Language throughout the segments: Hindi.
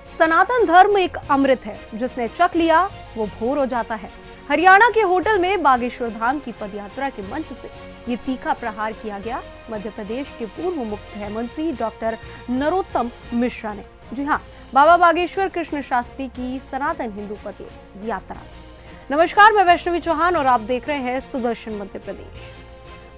सनातन धर्म एक अमृत है, जिसने चख लिया वो भोर हो जाता है। हरियाणा के होटल में बागेश्वर धाम की पदयात्रा के मंच से ये तीखा प्रहार किया गया। मध्य प्रदेश के पूर्व मुख्यमंत्री डॉक्टर नरोत्तम मिश्रा ने, जी हाँ, बाबा बागेश्वर कृष्ण शास्त्री की सनातन हिंदू पद यात्रा। नमस्कार, मैं वैष्णवी चौहान और आप देख रहे हैं सुदर्शन मध्य प्रदेश।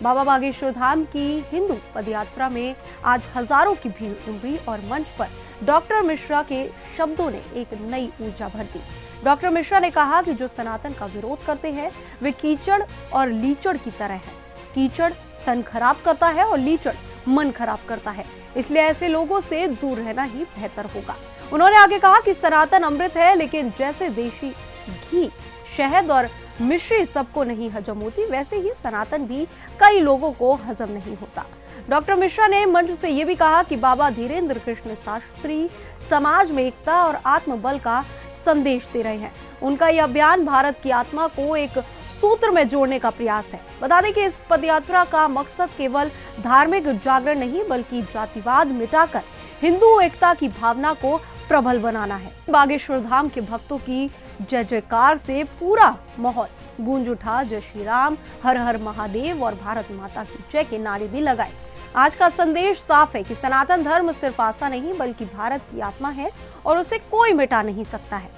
बाबा बागेश्वर धाम की हिंदू पदयात्रा में आज हजारों की भीड़ उमड़ी और मंच पर डॉक्टर मिश्रा के शब्दों ने एक नई ऊर्जा भर दी। डॉक्टर मिश्रा ने कहा कि जो सनातन का विरोध करते हैं वे कीचड़ और लीचड़ की तरह है। कीचड़ तन खराब करता है और लीचड़ मन खराब करता है, इसलिए ऐसे लोगों से दूर रहना ही बेहतर होगा। उन्होंने आगे कहा कि सनातन अमृत है, लेकिन जैसे देशी घी, शहद और मिश्री सबको नहीं हजम होती, वैसे ही सनातन भी कई लोगों को हजम नहीं होता। डॉक्टर मिश्रा ने मंच से यह भी कहा कि बाबा धीरेन्द्र कृष्ण शास्त्री समाज में एकता और आत्मबल का संदेश दे रहे हैं। उनका यह अभियान भारत की आत्मा को एक सूत्र में जोड़ने का प्रयास है। बता दें कि इस पदयात्रा का मकसद केवल धार्मिक जागरण नहीं, बल्कि जातिवाद मिटाकर हिंदू एकता की भावना को प्रबल बनाना है। बागेश्वर धाम के भक्तों की जय जयकार से पूरा माहौल गूंज उठा। जय श्री राम, हर हर महादेव और भारत माता की जय के नारे भी लगाए। आज का संदेश साफ है कि सनातन धर्म सिर्फ आस्था नहीं, बल्कि भारत की आत्मा है और उसे कोई मिटा नहीं सकता है।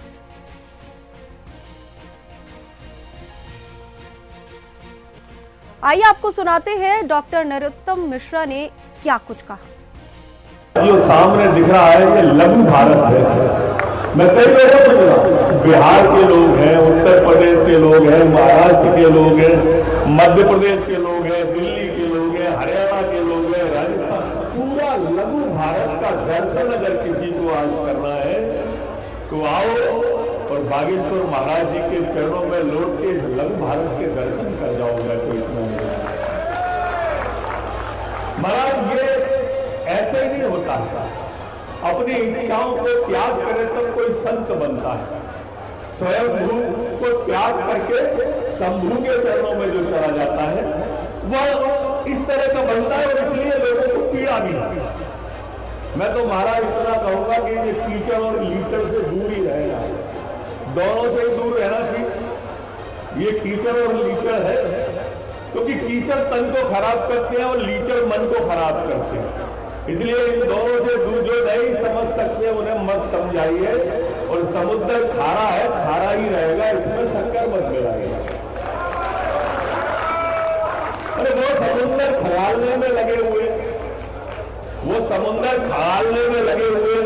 आइए आपको सुनाते हैं डॉक्टर नरोत्तम मिश्रा ने क्या कुछ कहा। जो सामने दिख रहा है ये लघु भारत है। मैं कई लोगों से मिला, बिहार के लोग हैं, उत्तर प्रदेश के लोग हैं, महाराष्ट्र के लोग हैं, मध्य प्रदेश के लोग हैं, दिल्ली के लोग हैं, हरियाणा के लोग हैं, राजस्थान। पूरा लघु भारत का दर्शन अगर किसी को आज करना है तो आओ और बागेश्वर महाराज जी के चरणों में लौट के इस लघु भारत के दर्शन कर जाओगे। तो इतना महाराज ये ऐसे नहीं होता है। अपनी इच्छाओं को त्याग करे तब कोई संत बनता है। स्वयं को त्याग करके शंभू के चरणों में जो चला जाता है वह इस तरह का बनता है, और इसलिए लोगों को पीड़ा भी है। मैं तो महाराज इतना कहूंगा कि ये कीचड़ और लीचड़ से दूर ही रहेगा, दोनों से दूर रहना चाहिए। ये कीचड़ और लीचड़ है, क्योंकि कीचड़ तन को खराब करते हैं और लीचड़ मन को खराब करते हैं। इसलिए इन दोनों से दूर जो नहीं समझ सकते उन्हें मत समझाइए। और समुद्र खारा है, खारा ही रहेगा, इसमें शक्कर मत मिलाइए। अरे वो समुद्र खंगालने में लगे हुए, वो समुद्र खंगालने में लगे हुए,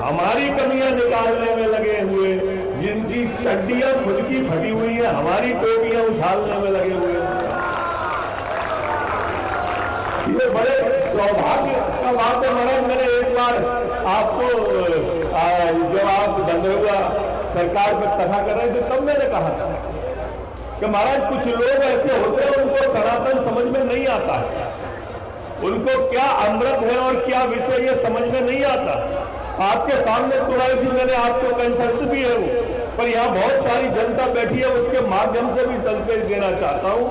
हमारी कमियां निकालने में लगे हुए, जिनकी चड्डियां खुद की फटी हुई है, हमारी टोपियां उछालने में लगे हुए। ये बड़े सौभाग्य का बात है महाराज। मैंने एक बार आपको जब आप धंधुआ सरकार पर कथा कर रहे थे तब मैंने कहा था कि महाराज कुछ लोग ऐसे होते हैं उनको सनातन समझ में नहीं आता है। उनको क्या अमृत है और क्या विषय ये समझ में नहीं आता। आपके सामने सुनाई थी मैंने, आपको कंठस्थ भी है वो, पर यहाँ बहुत सारी जनता बैठी है, उसके माध्यम से भी संदेश देना चाहता हूँ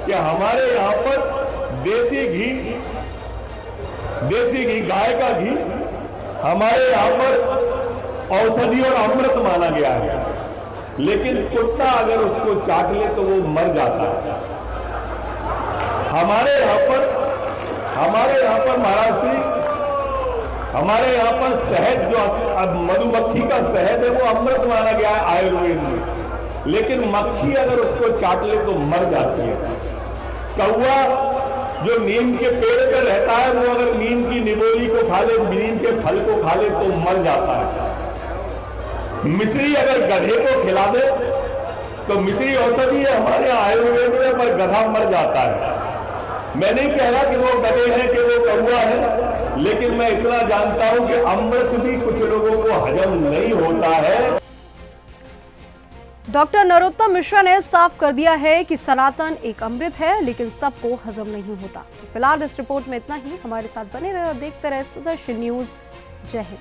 कि हमारे यहाँ पर देसी घी, गाय का घी हमारे यहाँ पर औषधि और अमृत माना गया है। लेकिन कुत्ता अगर उसको चाट ले तो वो मर जाता है। हमारे यहाँ पर महाराज श्री, हमारे यहाँ पर शहद जो मधुमक्खी का शहद है वो अमृत माना गया है आयुर्वेद में, लेकिन मक्खी अगर उसको चाट ले तो मर जाती है। कौवा जो नीम के पेड़ पर रहता है वो अगर नीम की निबोली को खा ले, नीम के फल को खा ले तो मर जाता है। मिश्री अगर गधे को खिला दे तो मिश्री औषधि है हमारे आयुर्वेद में, पर गधा मर जाता है। मैं नहीं कह रहा कि वो गधे हैं कि वो कौवा है, लेकिन मैं इतना जानता हूं कि अमृत भी कुछ लोगों को हजम नहीं होता है। डॉक्टर नरोत्तम मिश्रा ने साफ कर दिया है कि सनातन एक अमृत है, लेकिन सबको हजम नहीं होता। फिलहाल इस रिपोर्ट में इतना ही। हमारे साथ बने रहे और देखते रहे सुदर्शन न्यूज। जय हिंद।